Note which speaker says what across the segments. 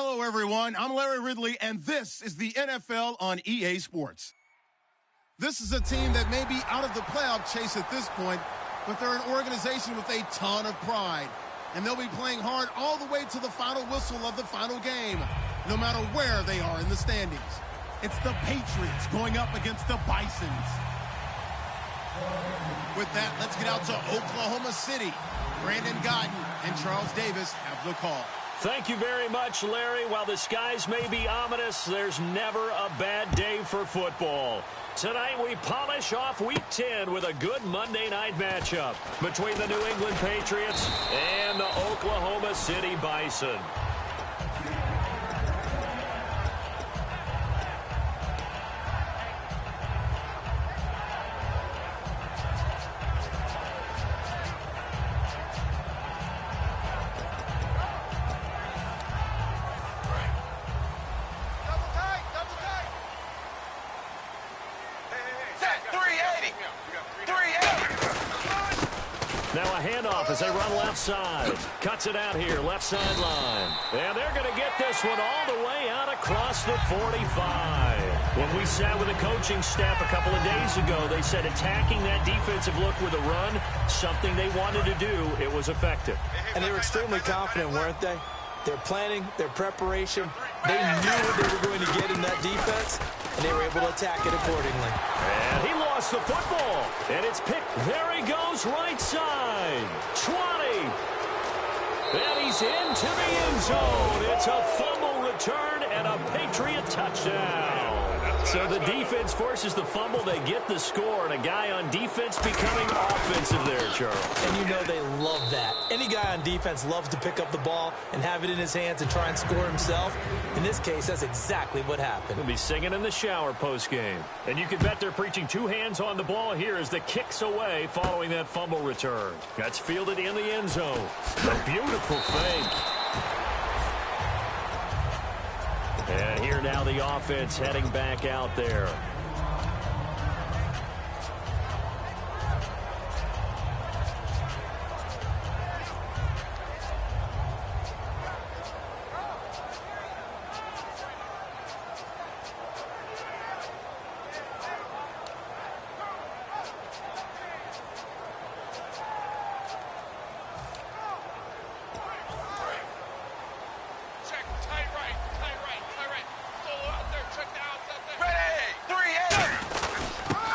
Speaker 1: Hello, everyone. I'm Larry Ridley, and this is the NFL on EA Sports. This is a team that may be out of the playoff chase at this point, but they're an organization with a ton of pride. And they'll be playing hard all the way to the final whistle of the final game, no matter where they are in the standings. It's the Patriots going up against the Bisons. With that, let's get out to Oklahoma City. Brandon Gotton and Charles Davis have the call.
Speaker 2: Thank you very much, Larry. While the skies may be ominous, there's never a bad day for football. Tonight we polish off Week 10 with a good Monday night matchup between the New England Patriots and the Oklahoma City Bison. Now a handoff as they run left side. Cuts it out here, left sideline. And they're going to get this one all the way out across the 45. When we sat with the coaching staff a couple of days ago, they said attacking that defensive look with a run, something they wanted to do, it was effective.
Speaker 3: And they were extremely confident, weren't they? Their planning, their preparation, they knew what they were going to get in that defense, and they were able to attack it accordingly.
Speaker 2: And he lost the football, and it's picked. There he goes, right side. 20. And he's into the end zone. It's a fumble return and a Patriot touchdown. So the defense forces the fumble. They get the score, and a guy on defense becoming offensive there, Charles.
Speaker 3: And you know they love that. Any guy on defense loves to pick up the ball and have it in his hands and try and score himself. In this case, that's exactly what happened.
Speaker 2: He'll be singing in the shower post-game. And you can bet they're preaching two hands on the ball here as the kick's away following that fumble return. That's fielded in the end zone. A beautiful fake. And here now the offense heading back out there.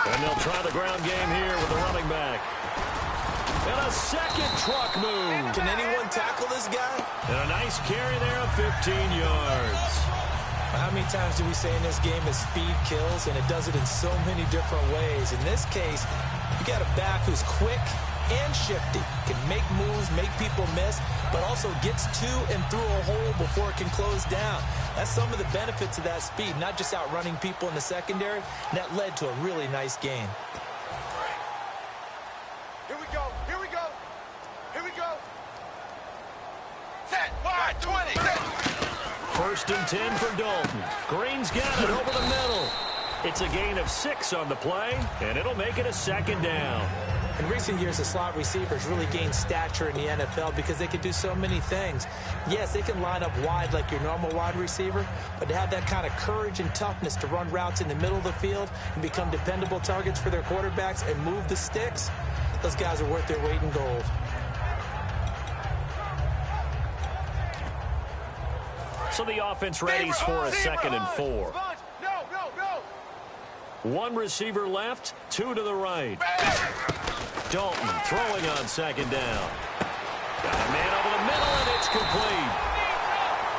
Speaker 2: And they'll try the ground game here with the running back. And a second truck move.
Speaker 3: Can anyone tackle this guy?
Speaker 2: And a nice carry there of 15 yards.
Speaker 3: How many times do we say in this game that speed kills, and it does it in so many different ways? In this case, you got a back who's quick and shifty, can make moves, make people miss, but also gets to and through a hole before it can close down. That's some of the benefits of that speed, not just outrunning people in the secondary, and that led to a really nice gain.
Speaker 4: Here we go, here we go, here we go. Set, wide, 20, set.
Speaker 2: First and 10 for Dalton. Green's got it over the middle. It's a gain of 6 on the play, and it'll make it a second down.
Speaker 3: In recent years, the slot receivers really gained stature in the NFL because they can do so many things. Yes, they can line up wide like your normal wide receiver, but to have that kind of courage and toughness to run routes in the middle of the field and become dependable targets for their quarterbacks and move the sticks, those guys are worth their weight in gold.
Speaker 2: So the offense readies for a second and 4. One receiver left, 2 to the right. Dalton throwing on second down. Got a man over the middle, and it's complete.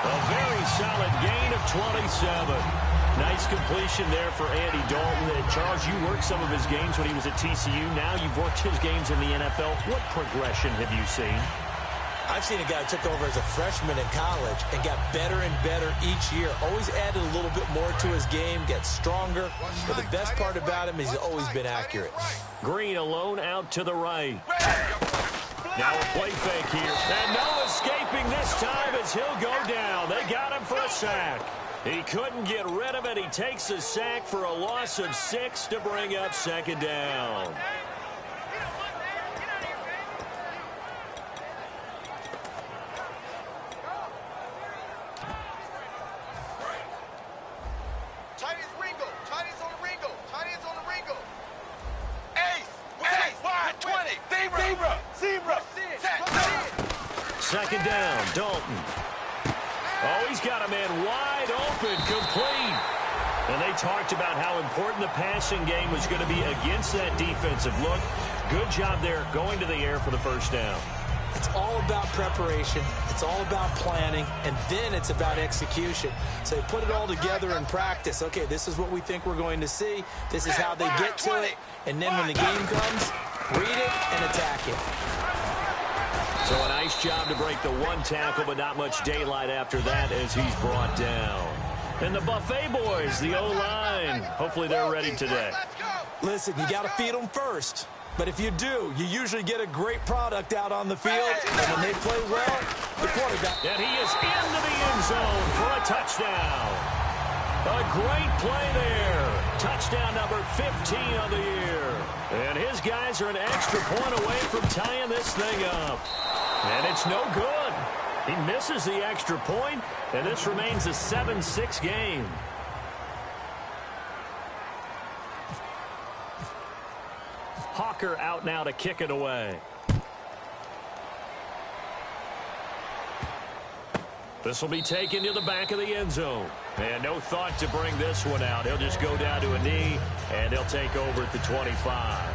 Speaker 2: A very solid gain of 27. Nice completion there for Andy Dalton. Charles, you worked some of his games when he was at TCU. Now you've worked his games in the NFL. What progression have you seen?
Speaker 3: I've seen a guy who took over as a freshman in college and got better and better each year. Always added a little bit more to his game, gets stronger. But the best part about him is he's always been accurate.
Speaker 2: Green alone out to the right. Now a play fake here. And no escaping this time as he'll go down. They got him for a sack. He couldn't get rid of it. He takes a sack for a loss of 6 to bring up second down.
Speaker 4: Zebra.
Speaker 2: Second down, Dalton. Oh, he's got a man wide open, complete. And they talked about how important the passing game was going to be against that defensive look. Good job there going to the air for the first down.
Speaker 3: It's all about preparation. It's all about planning. And then it's about execution. So they put it all together in practice. Okay, this is what we think we're going to see. This is how they get to it. And then when the game comes, read it and attack it.
Speaker 2: So a nice job to break the one tackle, but not much daylight after that as he's brought down. And the Buffet boys, the O-line, hopefully they're ready today.
Speaker 3: Listen, you got to feed them first. But if you do, you usually get a great product out on the field. And when they play well, the quarterback.
Speaker 2: And he is into the end zone for a touchdown. A great play there. Touchdown number 15 on the year. And his guys are an extra point away from tying this thing up. And it's no good. He misses the extra point, and this remains a 7-6 game. Hawker out now to kick it away. This will be taken to the back of the end zone. And no thought to bring this one out. He'll just go down to a knee, and he'll take over at the 25.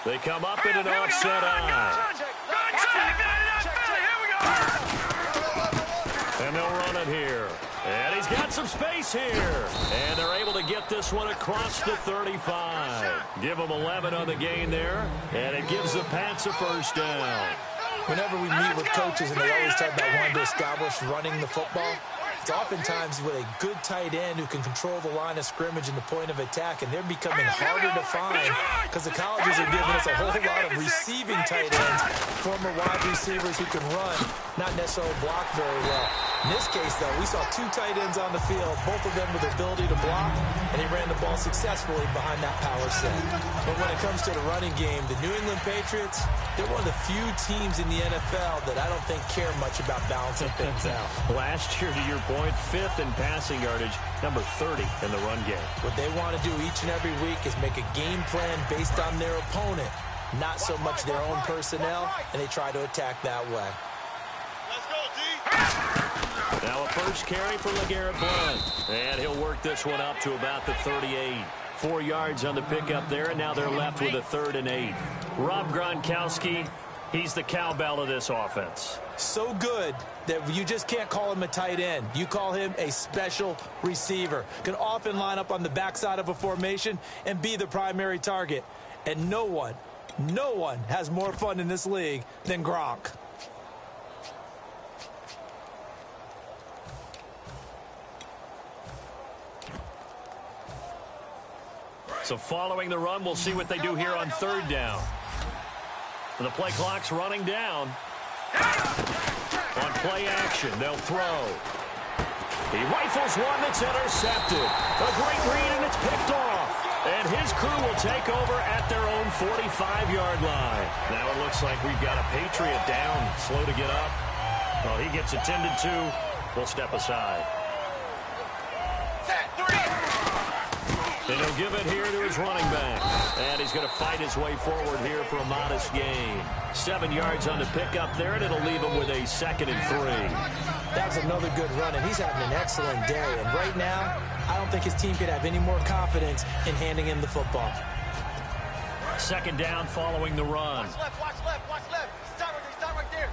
Speaker 2: They come up in an offset eye. And they'll run it here. And he's got some space here. And they're able to get this one across the 35. Give them 11 on the gain there. And it gives the Pats a first down.
Speaker 3: Whenever we meet with coaches and they always talk about wanting to establish running the football, it's oftentimes with a good tight end who can control the line of scrimmage and the point of attack, and they're becoming harder to find because the colleges are giving us a whole lot of receiving tight ends, former wide receivers who can run, not necessarily block very well. In this case, though, we saw two tight ends on the field, both of them with the ability to block, and he ran the ball successfully behind that power set. But when it comes to the running game, the New England Patriots, they're one of the few teams in the NFL that I don't think care much about balancing things out.
Speaker 2: Last year, to your point, 5th in passing yardage, number 30 in the run game.
Speaker 3: What they want to do each and every week is make a game plan based on their opponent, not so much their own personnel, and they try to attack that way.
Speaker 4: Let's go, D.
Speaker 2: Now a first carry for LeGarrette Blount. And he'll work this one up to about the 38. 4 yards on the pickup there, and now they're left with a 3rd and 8. Rob Gronkowski, he's the cowbell of this offense.
Speaker 3: So good that you just can't call him a tight end. You call him a special receiver. Can often line up on the backside of a formation and be the primary target. And no one has more fun in this league than Gronk.
Speaker 2: So following the run, we'll see what they do here on 3rd down. The play clock's running down. On play action, they'll throw. He rifles one that's intercepted. A great read, and it's picked off. And his crew will take over at their own 45-yard line. Now it looks like we've got a Patriot down, slow to get up. Well, he gets attended to. We'll step aside. And he'll give it here to his running back. And he's going to fight his way forward here for a modest gain. 7 yards on the pickup there, and it'll leave him with a 2nd and 3.
Speaker 3: That was another good run, and he's having an excellent day. And right now, I don't think his team could have any more confidence in handing him the football.
Speaker 2: 2nd down following the run.
Speaker 4: Watch left, watch left, watch left. Stop right there.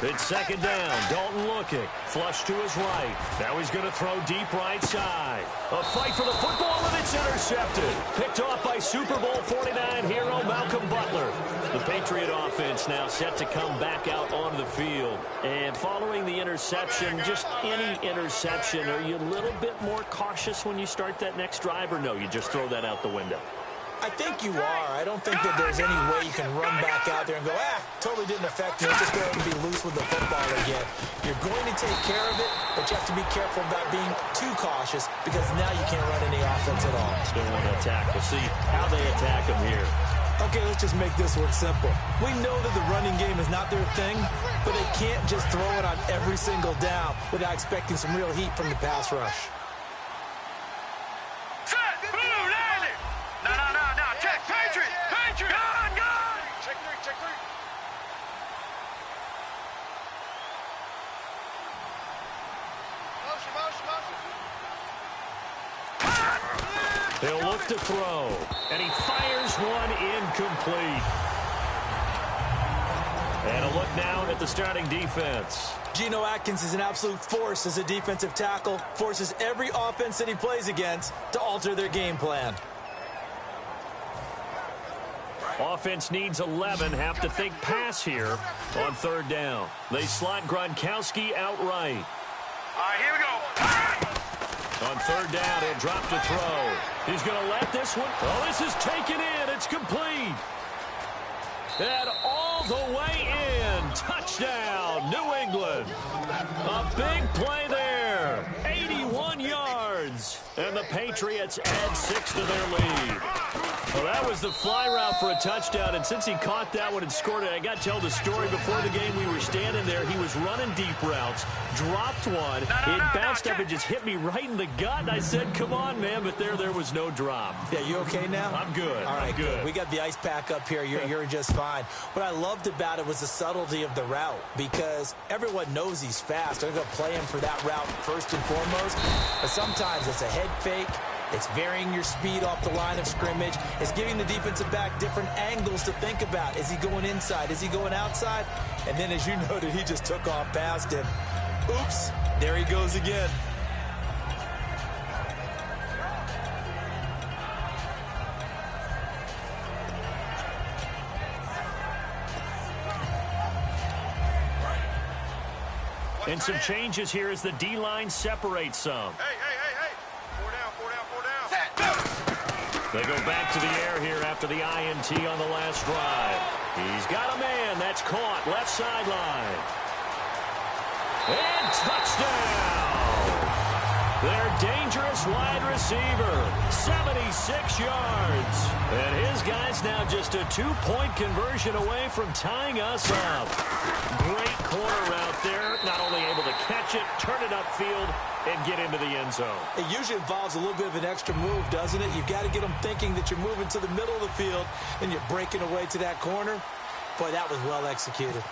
Speaker 2: It's 2nd down. Dalton looking. Flush to his right. Now he's going to throw deep right side. A fight for the football, and it's intercepted. Picked off by Super Bowl 49 hero Malcolm Butler. The Patriot offense now set to come back out onto the field. And following the interception, just any interception, are you a little bit more cautious when you start that next drive, or no, you just throw that out the window?
Speaker 3: I think you are. I don't think that there's any way you can run back out there and go, totally didn't affect me. Let's just go ahead and be loose with the football again. You're going to take care of it, but you have to be careful about being too cautious because now you can't run any offense at all.
Speaker 2: Still want to attack. We'll see how they attack him here.
Speaker 3: Okay, let's just make this one simple. We know that the running game is not their thing, but they can't just throw it on every single down without expecting some real heat from the pass rush.
Speaker 4: Check, Patriot! Patriot! Gun! Check three. Motion.
Speaker 2: He'll look to throw, and he fires one incomplete. And a look now at the starting defense.
Speaker 3: Geno Atkins is an absolute force as a defensive tackle, forces every offense that he plays against to alter their game plan.
Speaker 2: Offense needs 11, have to think pass here on third down. They slot Gronkowski outright.
Speaker 4: All right, here we go.
Speaker 2: On third down, he'll drop to throw. He's going to let this one. Oh, this is taken in. It's complete. And all the way in. Touchdown, New England. A big play there. 81 yards. And the Patriots add 6 to their lead. Well, that was the fly route for a touchdown, and since he caught that one and scored it, I got to tell the story. Before the game, we were standing there. He was running deep routes, dropped one. It bounced up and just hit me right in the gut, and I said, come on, man, but there was no drop.
Speaker 3: Yeah, you okay now?
Speaker 2: I'm good.
Speaker 3: All right,
Speaker 2: I'm good.
Speaker 3: We got the ice pack up here. You're just fine. What I loved about it was the subtlety of the route because everyone knows he's fast. They're going to play him for that route first and foremost, but sometimes it's a head fake. It's varying your speed off the line of scrimmage. It's giving the defensive back different angles to think about. Is he going inside? Is he going outside? And then, as you noted, he just took off past him. Oops, there he goes again.
Speaker 2: And some changes here as the D-line separates some.
Speaker 4: Hey. 4 down. Set.
Speaker 2: They go back to the air here after the INT on the last drive. He's got a man. That's caught. Left sideline. And touchdown. Their dangerous wide receiver. 76 yards. And his guy's now just a 2-point conversion away from tying us up. Great corner route there. Not only able to catch it, turn it upfield, and get into the end zone.
Speaker 3: It usually involves a little bit of an extra move, doesn't it? You've got to get them thinking that you're moving to the middle of the field and you're breaking away to that corner. Boy, that was well executed.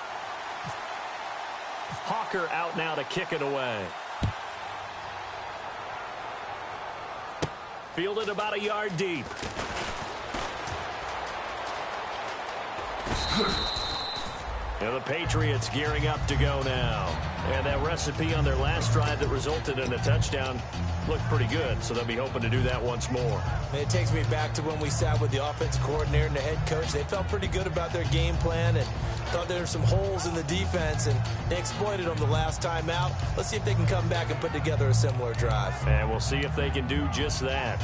Speaker 2: Hawker out now to kick it away. Fielded about a yard deep. And the Patriots gearing up to go now. And that recipe on their last drive that resulted in a touchdown looked pretty good, so they'll be hoping to do that once more.
Speaker 3: And it takes me back to when we sat with the offensive coordinator and the head coach. They felt pretty good about their game plan and thought there were some holes in the defense, and they exploited them the last time out. Let's see if they can come back and put together a similar drive.
Speaker 2: And we'll see if they can do just that.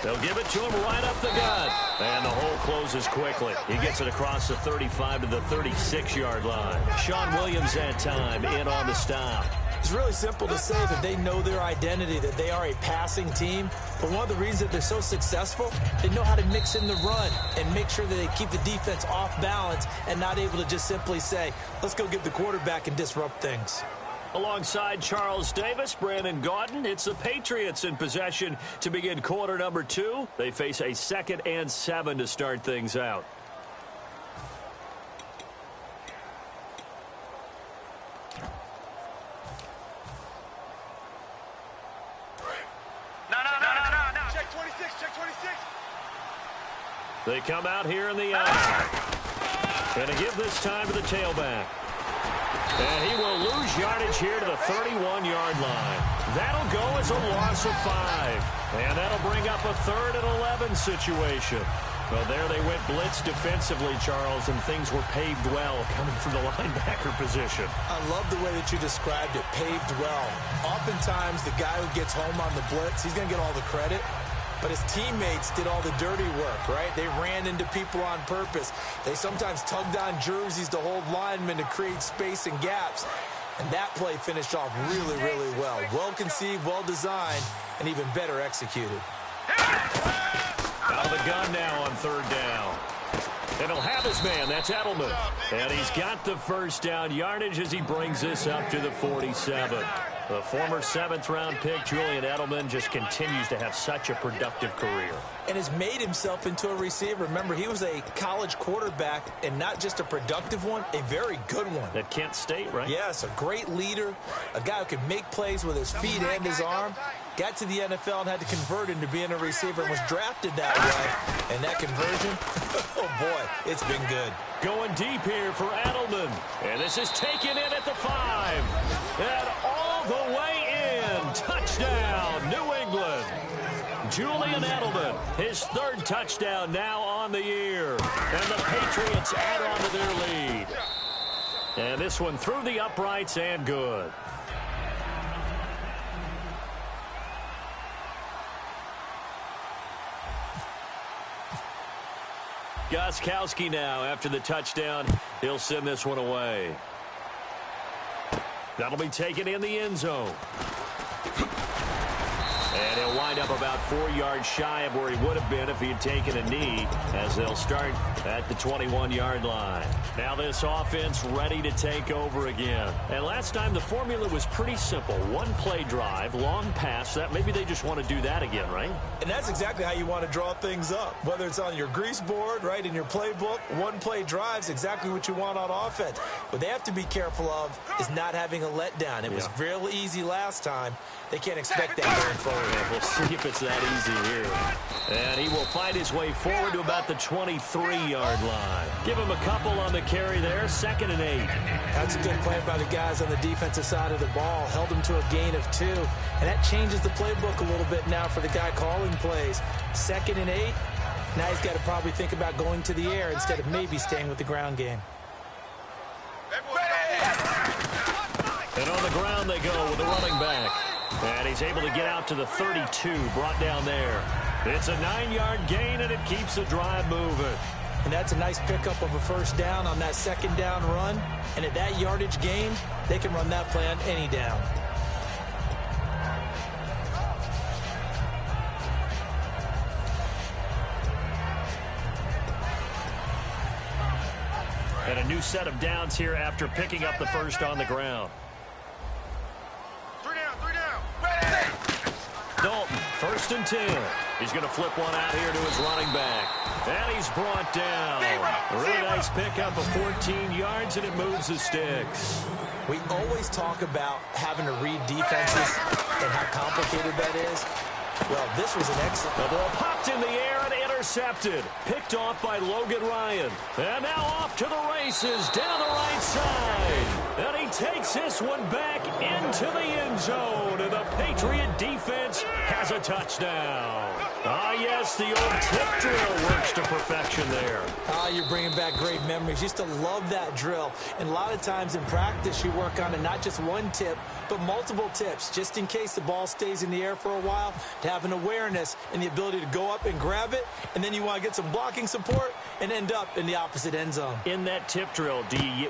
Speaker 2: They'll give it to him right up the gut. And the hole closes quickly. He gets it across the 35 to the 36-yard line. Sean Williams that time in on the stop.
Speaker 3: It's really simple to say that they know their identity, that they are a passing team. But one of the reasons that they're so successful, they know how to mix in the run and make sure that they keep the defense off balance and not able to just simply say, let's go get the quarterback and disrupt things.
Speaker 2: Alongside Charles Davis, Brandon Gaudin, it's the Patriots in possession to begin quarter number 2. They face a 2nd and 7 to start things out.
Speaker 4: No. Check 26.
Speaker 2: They come out here in the eye. And to give this time to the tailback. And he will lose yardage here to the 31-yard line. That'll go as a loss of 5. And that'll bring up a 3rd and 11 situation. Well, there they went blitz defensively, Charles, and things were paved well coming from the linebacker position.
Speaker 3: I love the way that you described it, paved well. Oftentimes, the guy who gets home on the blitz, he's going to get all the credit, but his teammates did all the dirty work, right? They ran into people on purpose. They sometimes tugged on jerseys to hold linemen to create space and gaps. And that play finished off really, really well. Well conceived, well designed, and even better executed.
Speaker 2: Out of the gun now on 3rd down. And he'll have his man. That's Edelman. And he's got the first down yardage as he brings this up to the 47. The former 7th-round pick, Julian Edelman, just continues to have such a productive career.
Speaker 3: And has made himself into a receiver. Remember, he was a college quarterback, and not just a productive one, a very good one.
Speaker 2: At Kent State, right?
Speaker 3: Yes, a great leader, a guy who could make plays with his feet and his arm. Got to the NFL and had to convert into being a receiver and was drafted that way. And that conversion, oh boy, it's been good.
Speaker 2: Going deep here for Edelman. And this is taken in at the 5. And all the way in. Touchdown, New England. Julian Edelman, his 3rd touchdown now on the year. And the Patriots add on to their lead. And this one through the uprights and good. Gostkowski now after the touchdown. He'll send this one away. That'll be taken in the end zone. And he'll wind up about 4 yards shy of where he would have been if he had taken a knee, as they'll start at the 21-yard line. Now this offense ready to take over again. And last time the formula was pretty simple. 1-play drive, long pass. That maybe they just want to do that again, right?
Speaker 3: And that's exactly how you want to draw things up. Whether it's on your grease board, right, in your playbook, 1-play drive's exactly what you want on offense. What they have to be careful of is not having a letdown. It was real easy last time. They can't expect that going forward.
Speaker 2: Yeah, we'll see if it's that easy here. And he will find his way forward to about the 23-yard line. Give him a couple on the carry there. 2nd and 8.
Speaker 3: That's a good play by the guys on the defensive side of the ball. Held him to a gain of 2. And that changes the playbook a little bit now for the guy calling plays. 2nd and 8. Now he's got to probably think about going to the air instead of maybe staying with the ground game.
Speaker 2: And on the ground they go with the running back. And he's able to get out to the 32, brought down there. It's a 9-yard gain, and it keeps the drive moving.
Speaker 3: And that's a nice pickup of a 1st down on that 2nd down run. And at that yardage gain, they can run that play on any down.
Speaker 2: And a new set of downs here after picking up the 1st on the ground.
Speaker 4: 3 down.
Speaker 2: Dalton, 1st and 10. He's going to flip one out here to his running back. And he's brought down. A really nice pickup of 14 yards, and it moves the sticks.
Speaker 3: We always talk about having to read defenses and how complicated that is. Well, this was an excellent.
Speaker 2: The ball popped in the air and intercepted. Picked off by Logan Ryan. And now off to the races down the right side. And he takes this one back into the end zone. And the Patriot defense has a touchdown. Ah, yes, the old tip drill works to perfection there.
Speaker 3: Ah, you're bringing back great memories. Used to love that drill. And a lot of times in practice, you work on it, not just one tip, but multiple tips, just in case the ball stays in the air for a while, to have an awareness and the ability to go up and grab it, and then you want to get some blocking support and end up in the opposite end zone.
Speaker 2: In that tip drill,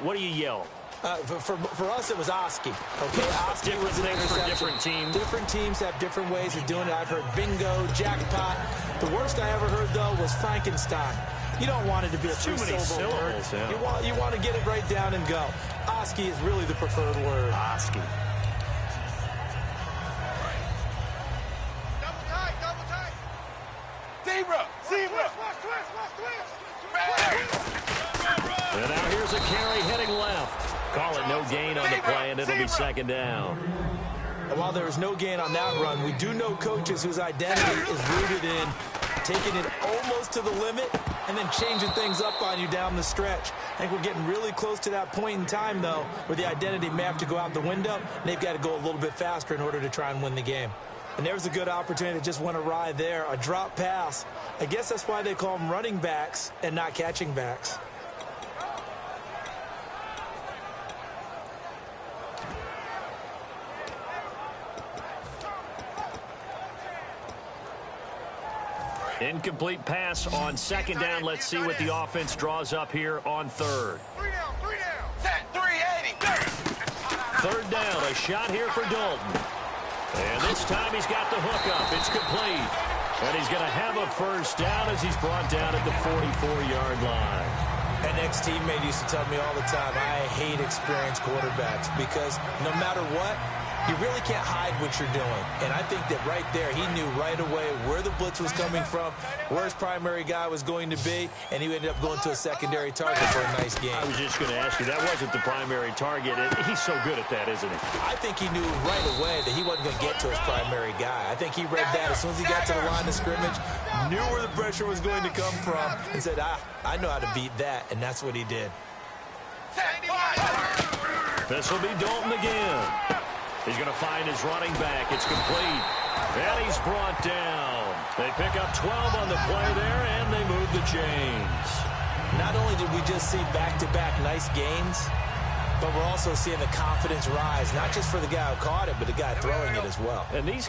Speaker 2: what do you yell?
Speaker 3: For us, it was Oski. Okay, Oski
Speaker 2: different
Speaker 3: was an
Speaker 2: things for
Speaker 3: interception.
Speaker 2: different teams.
Speaker 3: Different teams have different ways of doing it. I've heard bingo, jackpot. The worst I ever heard, though, was Frankenstein. You don't want it to be a
Speaker 2: Too many
Speaker 3: three-syllable word.
Speaker 2: syllables, yeah.
Speaker 3: You want to get it right down and go. Oski is really the preferred word.
Speaker 2: Oski.
Speaker 4: Double tight. Zebra.
Speaker 2: And now here's a carry heading left. Call it no gain on the play, and it'll be 2nd down.
Speaker 3: And while there is no gain on that run, we do know coaches whose identity is rooted in taking it almost to the limit and then changing things up on you down the stretch. I think we're getting really close to that point in time, though, where the identity may have to go out the window, and they've got to go a little bit faster in order to try and win the game. And there's a good opportunity to just went awry there. A drop pass. I guess that's why they call them running backs and not catching backs.
Speaker 2: Incomplete pass on second down. Let's see what the offense draws up here on third.
Speaker 4: Three down. Set 380.
Speaker 2: Third down, a shot here for Dalton. And this time he's got the hook up. It's complete. And he's going to have a first down as he's brought down at the 44-yard line.
Speaker 3: An ex-teammate used to tell me all the time, I hate experienced quarterbacks because no matter what, you really can't hide what you're doing. And I think that right there, he knew right away where the blitz was coming from, where his primary guy was going to be, and he ended up going to a secondary target for a nice game.
Speaker 2: I was just going to ask you, that wasn't the primary target. He's so good at that, isn't he?
Speaker 3: I think he knew right away that he wasn't going to get to his primary guy. I think he read that as soon as he got to the line of scrimmage, knew where the pressure was going to come from, and said, I know how to beat that, and that's what he did.
Speaker 2: This will be Dalton again. He's going to find his running back. It's complete. And he's brought down. They pick up 12 on the play there, and they move the chains.
Speaker 3: Not only did we just see back-to-back nice games, but we're also seeing the confidence rise, not just for the guy who caught it, but the guy throwing it as well.
Speaker 2: And these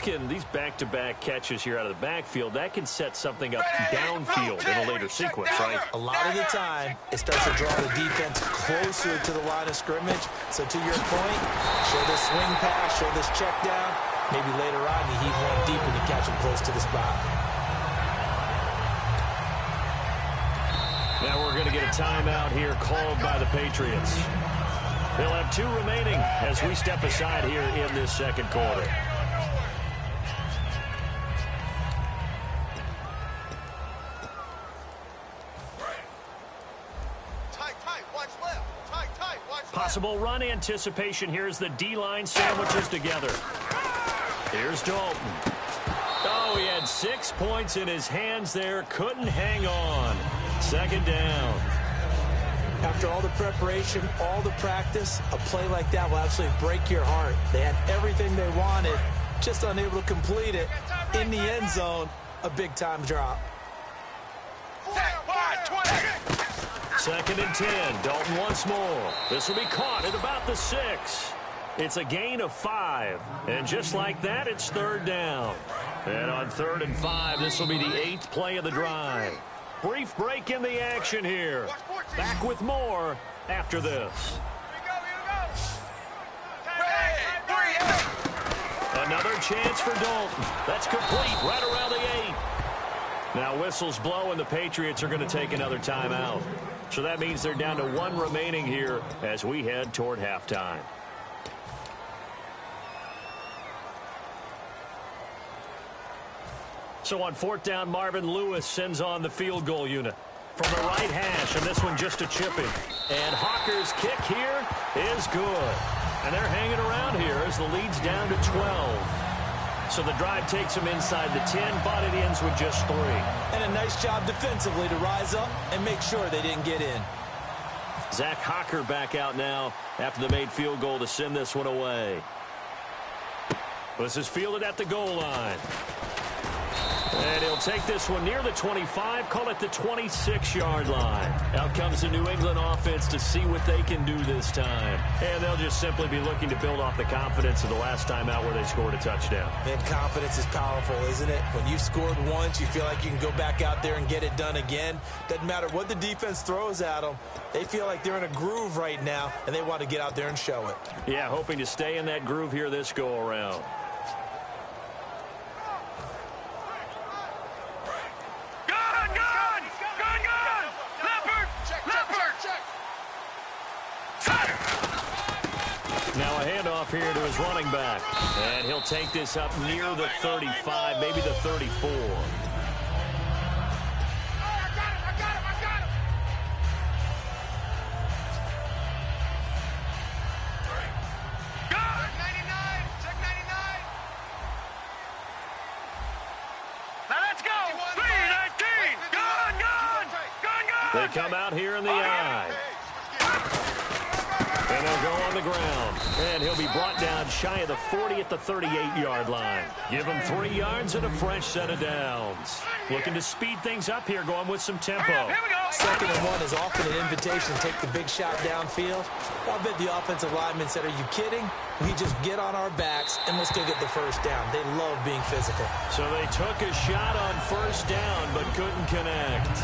Speaker 2: back-to-back catches here out of the backfield, that can set something up downfield in a later sequence, right?
Speaker 3: A lot of the time, it starts to draw the defense closer to the line of scrimmage. So to your point, show this swing pass, show this check down. Maybe later on, you heave one deep and you catch him close to the spot.
Speaker 2: Now we're going to get a timeout here called by the Patriots. They'll have 2 remaining as we step aside here in this second quarter.
Speaker 4: Watch left. Watch left.
Speaker 2: Possible run anticipation here as the D-line sandwiches together. Here's Dalton. Oh, he had 6 points in his hands there. Couldn't hang on. Second down.
Speaker 3: After all the preparation, all the practice, a play like that will absolutely break your heart. They had everything they wanted, just unable to complete it. In the end zone, a big-time drop.
Speaker 2: Second and 10. Dalton once more. This will be caught at about the 6. It's a gain of 5. And just like that, it's third down. And on 3rd and 5, this will be the 8th play of the drive. Brief break in the action here. Back with more after this. Another chance for Dalton. That's complete right around the 8. Now whistles blow and the Patriots are going to take another timeout. So that means they're down to 1 remaining here as we head toward halftime. So on 4th down, Marvin Lewis sends on the field goal unit from the right hash, and this one just a chipping. And Hawker's kick here is good. And they're hanging around here as the lead's down to 12. So the drive takes them inside the 10, but it ends with just 3.
Speaker 3: And a nice job defensively to rise up and make sure they didn't get in.
Speaker 2: Zach Hawker back out now after the made field goal to send this one away. This is fielded at the goal line. And he'll take this one near the 25, call it the 26-yard line. Out comes the New England offense to see what they can do this time. And they'll just simply be looking to build off the confidence of the last time out where they scored a touchdown.
Speaker 3: And confidence is powerful, isn't it? When you've scored once, you feel like you can go back out there and get it done again. Doesn't matter what the defense throws at them. They feel like they're in a groove right now, and they want to get out there and show it.
Speaker 2: Yeah, hoping to stay in that groove here this go-around. Now a handoff here to his running back. And he'll take this up near the 35, maybe the 34. They come out here in the I. And they'll go on the ground. And he'll be brought down shy of the 40 at the 38-yard line. Give him 3 yards and a fresh set of downs. Looking to speed things up here, going with some tempo.
Speaker 4: Here we go.
Speaker 3: 2nd and 1 is often an invitation to take the big shot downfield. I'll bet the offensive lineman said, are you kidding? We just get on our backs and let's go get the first down. They love being physical.
Speaker 2: So they took a shot on first down but couldn't connect.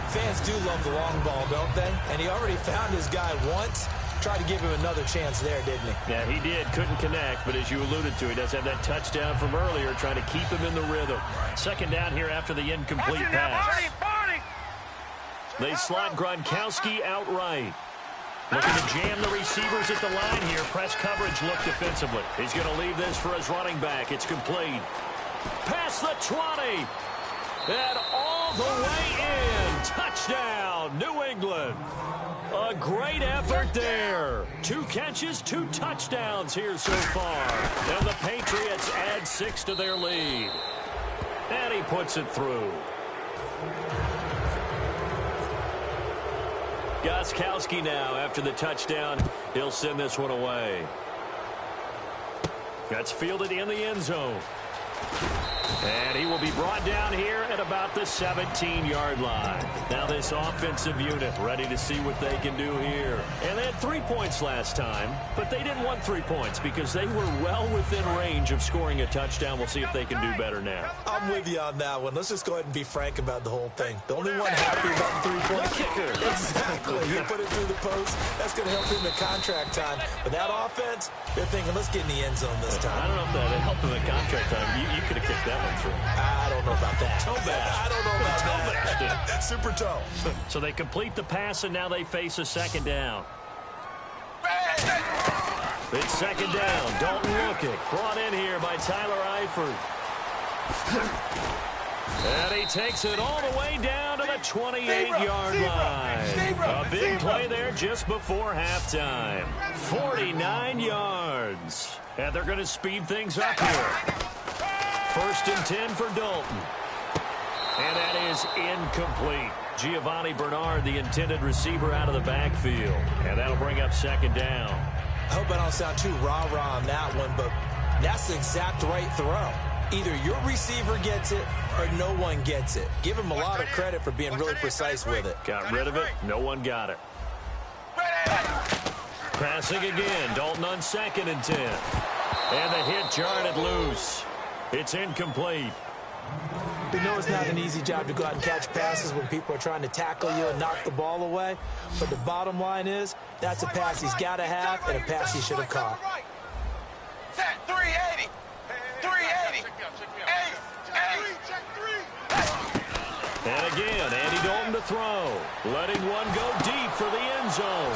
Speaker 3: Fans do love the long ball, don't they? And he already found his guy once. Tried to give him another chance there, didn't he?
Speaker 2: Yeah, he did. Couldn't connect, but as you alluded to, he does have that touchdown from earlier, trying to keep him in the rhythm. 2nd down here after the incomplete pass. They slot Gronkowski outright. Looking to jam the receivers at the line here. Press coverage look defensively. He's going to leave this for his running back. It's complete. Past the 20. And all the way in. Touchdown, New England. A great effort there. 2 catches, 2 touchdowns here so far. And the Patriots add 6 to their lead. And he puts it through. Gostkowski now after the touchdown. He'll send this one away. That's fielded in the end zone. And he will be brought down here at about the 17-yard line. Now this offensive unit ready to see what they can do here. And they had 3 points last time, but they didn't want 3 points because they were well within range of scoring a touchdown. We'll see if they can do better now.
Speaker 3: I'm with you on that one. Let's just go ahead and be frank about the whole thing. The only one happy about the 3-point
Speaker 2: kicker.
Speaker 3: Exactly. He put it through the post. That's going to help him in contract time. But that offense, they're thinking, let's get in the end zone this time.
Speaker 2: I don't know if that helped him in contract time. You could have kicked that one through.
Speaker 3: I don't know about that.
Speaker 2: Toe bash.
Speaker 3: I don't know about
Speaker 2: Toe
Speaker 3: that.
Speaker 2: bash.
Speaker 3: Super toe.
Speaker 2: So they complete the pass, and now they face a 2nd down. It's 2nd down. Dalton looking. Brought in here by Tyler Eifert. And he takes it all the way down to the 28-yard line. A big play there just before halftime. 49 yards. And they're going to speed things up here. 1st and 10 for Dalton. And that is incomplete. Giovanni Bernard, the intended receiver, out of the backfield. And that'll bring up 2nd down.
Speaker 3: I hope I don't sound too rah-rah on that one, but that's the exact right throw. Either your receiver gets it or no one gets it. Give him a lot of credit for being really precise with it.
Speaker 2: Got rid of it. No one got it. Passing again. Dalton on 2nd and 10. And the hit jarred it loose. It's incomplete.
Speaker 3: We know it's not an easy job to go out and catch passes when people are trying to tackle you and knock the ball away. But the bottom line is, that's a pass he's got to have and a pass he should have caught.
Speaker 4: Set 380. 380. 8.
Speaker 2: And again, Andy Dalton to throw. Letting one go deep for the end zone.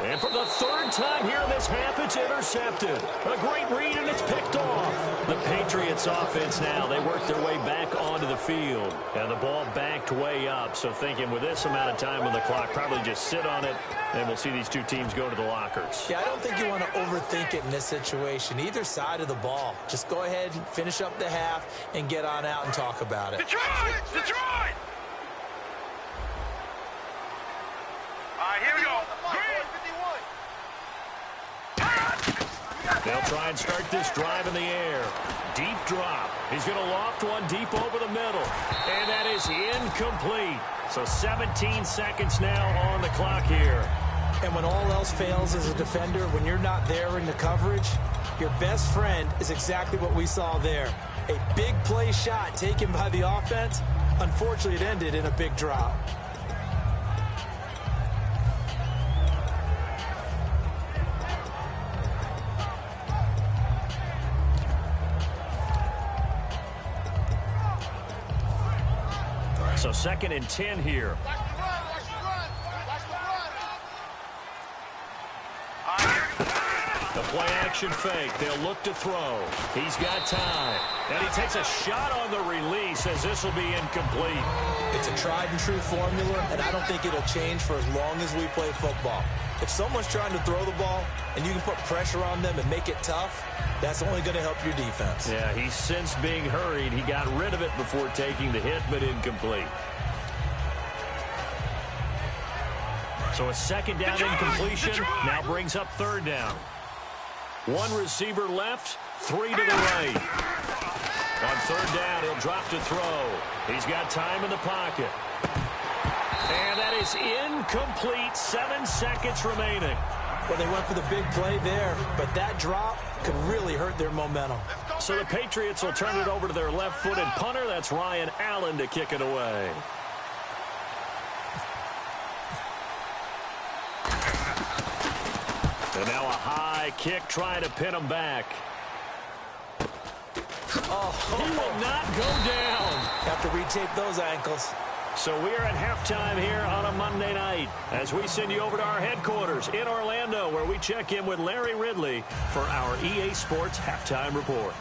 Speaker 2: And for the 3rd time here in this half, it's intercepted. A great read, and it's picked off. The Patriots offense now, they work their way back onto the field. And the ball backed way up. So thinking with this amount of time on the clock, probably just sit on it, and we'll see these 2 teams go to the lockers.
Speaker 3: Yeah, I don't think you want to overthink it in this situation. Either side of the ball. Just go ahead, finish up the half, and get on out and talk about it.
Speaker 4: Detroit! Detroit! All right, here we go.
Speaker 2: They'll try and start this drive in the air. Deep drop. He's going to loft one deep over the middle. And that is incomplete. So 17 seconds now on the clock here.
Speaker 3: And when all else fails as a defender, when you're not there in the coverage, your best friend is exactly what we saw there. A big play shot taken by the offense. Unfortunately, it ended in a big drop.
Speaker 2: So 2nd and 10 here. The play action fake. They'll look to throw. He's got time. And he takes a shot on the release as this will be incomplete.
Speaker 3: It's a tried and true formula, and I don't think it'll change for as long as we play football. If someone's trying to throw the ball and you can put pressure on them and make it tough, that's only going to help your defense.
Speaker 2: Yeah, he's since being hurried. He got rid of it before taking the hit, but incomplete. So a 2nd down incompletion now brings up 3rd down. One receiver left, 3 to the right. On third down, he'll drop to throw. He's got time in the pocket. And that is incomplete. 7 seconds remaining.
Speaker 3: Well, they went for the big play there, but that drop could really hurt their momentum.
Speaker 2: So the Patriots will turn it over to their left-footed punter. That's Ryan Allen to kick it away. And now a high kick trying to pin him back. He will not go down.
Speaker 3: Have to retake those ankles.
Speaker 2: So we are at halftime here on a Monday night as we send you over to our headquarters in Orlando, where we check in with Larry Ridley for our EA Sports Halftime Report.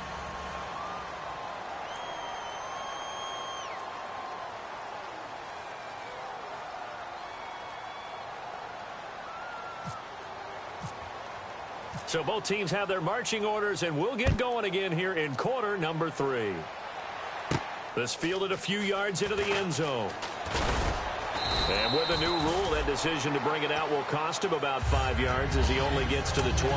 Speaker 2: So both teams have their marching orders, and we'll get going again here in quarter number 3. This fielded a few yards into the end zone. And with the new rule, that decision to bring it out will cost him about 5 yards as he only gets to the 20.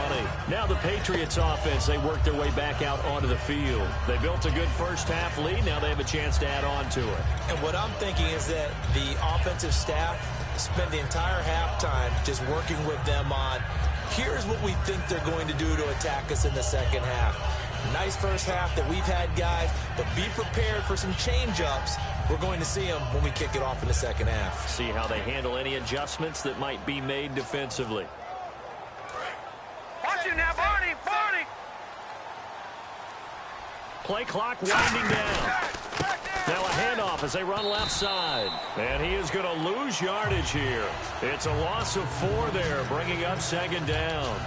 Speaker 2: Now the Patriots offense, they work their way back out onto the field. They built a good first half lead. Now they have a chance to add on to it.
Speaker 3: And what I'm thinking is that the offensive staff spent the entire halftime just working with them on, here's what we think they're going to do to attack us in the second half. Nice first half that we've had, guys, but be prepared for some change-ups. We're going to see them when we kick it off in the second half.
Speaker 2: See how they handle any adjustments that might be made defensively.
Speaker 4: Watch him now, Barney! Barney!
Speaker 2: Play clock winding down. Now a handoff as they run left side. And he is going to lose yardage here. It's a loss of 4 there, bringing up second down.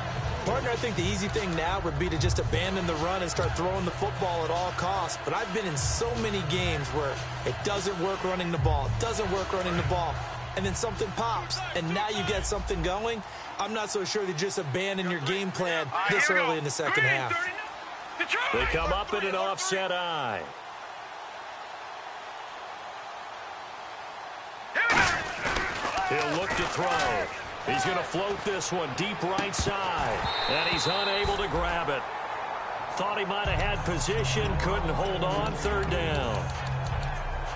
Speaker 3: Partner, I think the easy thing now would be to just abandon the run and start throwing the football at all costs. But I've been in so many games where it doesn't work running the ball, and then something pops, and now you get something going. I'm not so sure to just abandon your game plan this early in the second half.
Speaker 2: They come up in an offset eye. He'll look to throw. He's going to float this one deep right side, and he's unable to grab it. Thought he might have had position, couldn't hold on, third down.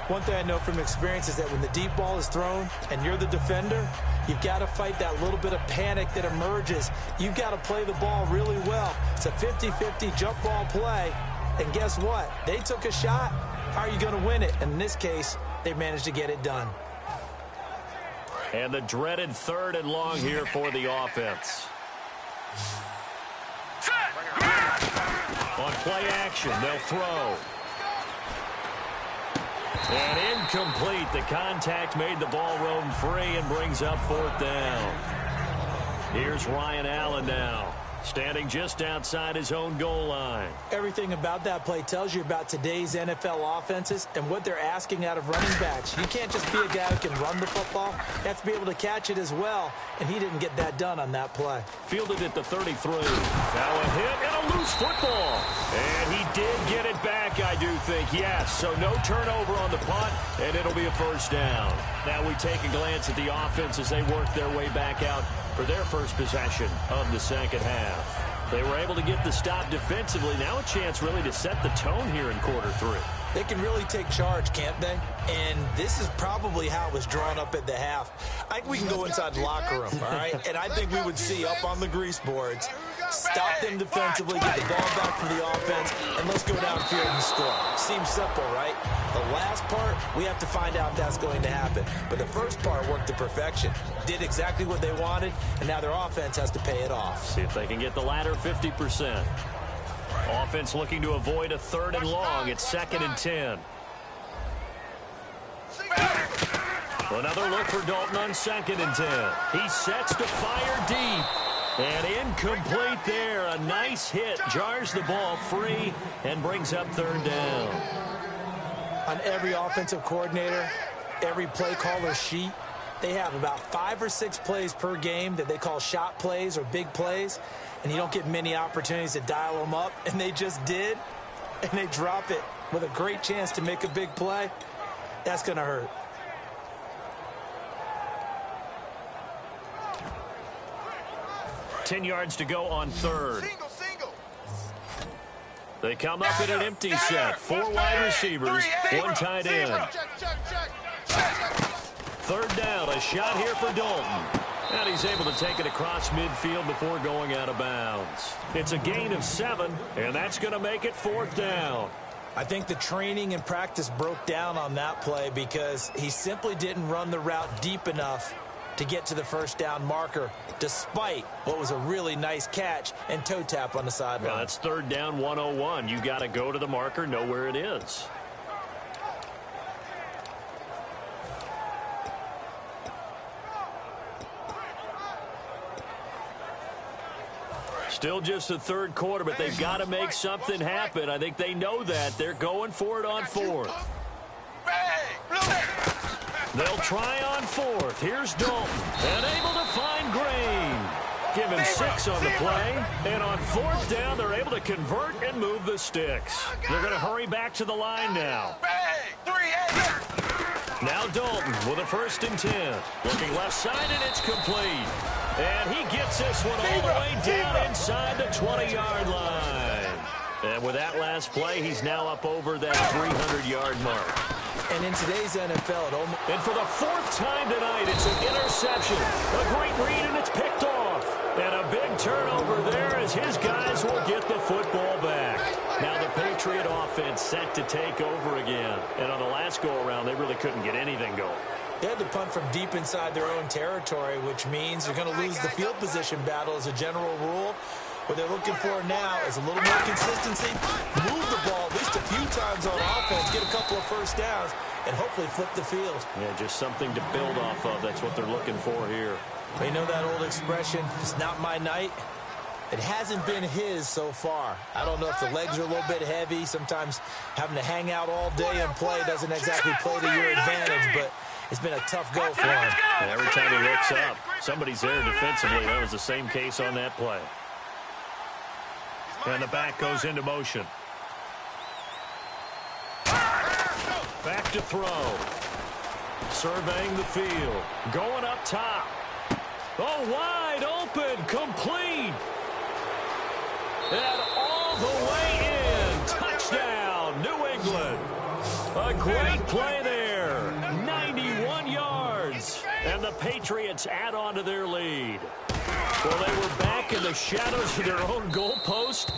Speaker 3: One thing I know from experience is that when the deep ball is thrown and you're the defender, you've got to fight that little bit of panic that emerges. You've got to play the ball really well. It's a 50-50 jump ball play, and guess what? They took a shot. How are you going to win it? And in this case, they managed to get it done.
Speaker 2: And the dreaded 3rd and long here for the offense. On play action, they'll throw. And incomplete. The contact made the ball roam free and brings up 4th down. Here's Ryan Allen now, standing just outside his own goal line.
Speaker 3: Everything about that play tells you about today's NFL offenses and what they're asking out of running backs. You can't just be a guy who can run the football. You have to be able to catch it as well, and he didn't get that done on that play.
Speaker 2: Fielded at the 33. Now a hit and a loose football. And he did get it back, I do think, yes. So no turnover on the punt, and it'll be a first down. Now we take a glance at the offense as they work their way back out for their first possession of the second half. They were able to get the stop defensively. Now a chance really to set the tone here in quarter 3.
Speaker 3: They can really take charge, can't they? And this is probably how it was drawn up at the half. I think we can go inside the locker room, all right? And I think we would see up on the grease boards, stop them defensively, get the ball back for the offense, and let's go downfield and score. Seems simple, right? The last part, we have to find out if that's going to happen. But the first part worked to perfection. Did exactly what they wanted, and now their offense has to pay it off.
Speaker 2: See if they can get the latter 50%. Offense looking to avoid a 3rd and long. It's 2nd and 10. Another look for Dalton on 2nd and 10. He sets to fire deep. And incomplete there. A nice hit. Jars the ball free and brings up 3rd down.
Speaker 3: On every offensive coordinator, every play caller sheet, they have about 5 or 6 plays per game that they call shot plays or big plays, and you don't get many opportunities to dial them up, and they just did, and they drop it with a great chance to make a big play. That's going to hurt. $10 yards to go on 3rd.
Speaker 2: They come up in an empty set. 4 wide receivers, 1 tight end. Third down, a shot here for Dalton. And he's able to take it across midfield before going out of bounds. It's a gain of 7, and that's going to make it 4th down.
Speaker 3: I think the training and practice broke down on that play because he simply didn't run the route deep enough to get to the first down marker, despite what was a really nice catch and toe tap on the sideline.
Speaker 2: Well, that's 3rd down 101. You got to go to the marker, know where it is. Still just the 3rd quarter, but they've got to make something happen. I think they know that. They're going for it on 4th. They'll try on 4th. Here's Dalton. And able to find Green. Give him 6 on the play. And on 4th down, they're able to convert and move the sticks. They're going to hurry back to the line now. Now Dalton with a 1st and 10. Looking left side, and it's complete. And he gets this one all the way down inside the 20-yard line. And with that last play, he's now up over that 300-yard mark.
Speaker 3: And in today's NFL,
Speaker 2: and for the 4th time tonight, it's an interception. A great read, and it's picked off. And a big turnover there as his guys will get the football back. Now the Patriot offense set to take over again. And on the last go-around, they really couldn't get anything going.
Speaker 3: They had to punt from deep inside their own territory, which means they're going to lose the field position battle as a general rule. What they're looking for now is a little more consistency, move the ball at least a few times on offense, get a couple of first downs, and hopefully flip the field.
Speaker 2: Yeah, just something to build off of. That's what they're looking for here.
Speaker 3: You know that old expression, it's not my night? It hasn't been his so far. I don't know if the legs are a little bit heavy. Sometimes having to hang out all day and play doesn't exactly play to your advantage, but it's been a tough go for him.
Speaker 2: And every time he looks up, somebody's there defensively. That was the same case on that play. And the back goes into motion. Back to throw. Surveying the field. Going up top. Oh, wide open. Complete. And all the way in. Touchdown, New England. A great play there. 91 yards. And the Patriots add on to their lead. Well, they were back in the shadows of their own goalpost,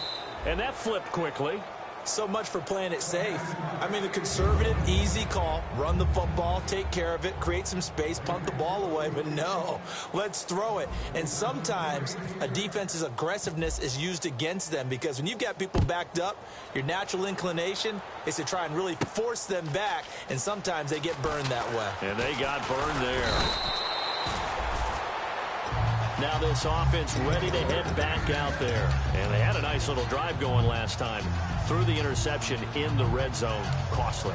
Speaker 2: and that flipped quickly.
Speaker 3: So much for playing it safe. I mean, the conservative, easy call, run the football, take care of it, create some space, punt the ball away, but no, let's throw it. And sometimes a defense's aggressiveness is used against them because when you've got people backed up, your natural inclination is to try and really force them back, and sometimes they get burned that way.
Speaker 2: And they got burned there. Now this offense ready to head back out there. And they had a nice little drive going last time. Threw the interception in the red zone. Costly.